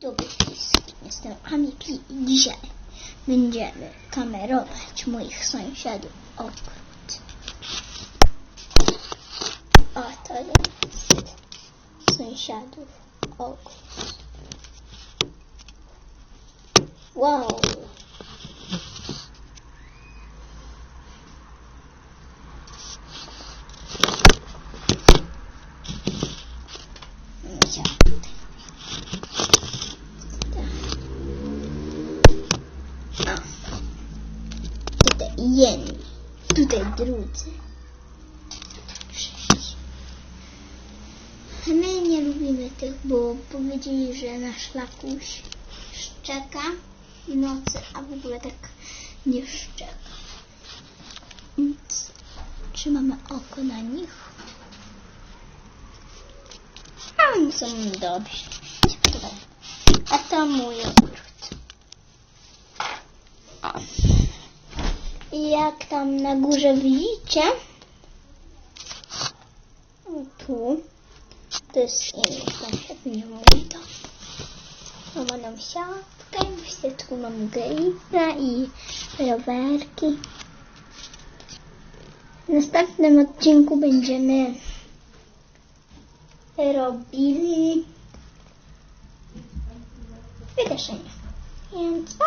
Dobry wszystkim, jestem Amiki i dzisiaj będziemy kamerować moich sąsiadów ogród. Oto jest sąsiadów ogród. Wow! Tutaj jedni, tutaj drudzy. My nie lubimy tych, bo powiedzieli, że nasz lakuś szczeka w nocy, a w ogóle tak nie szczeka. Więc trzymamy oko na nich. A oni są dobrzy. A to mój ogród. I jak tam na górze widzicie, tu to jest inny sąsiad, nie mój dom. Mam nam siatkę, w środku mam grilla i rowerki. W następnym odcinku będziemy robili wydaszenie. Więc pa!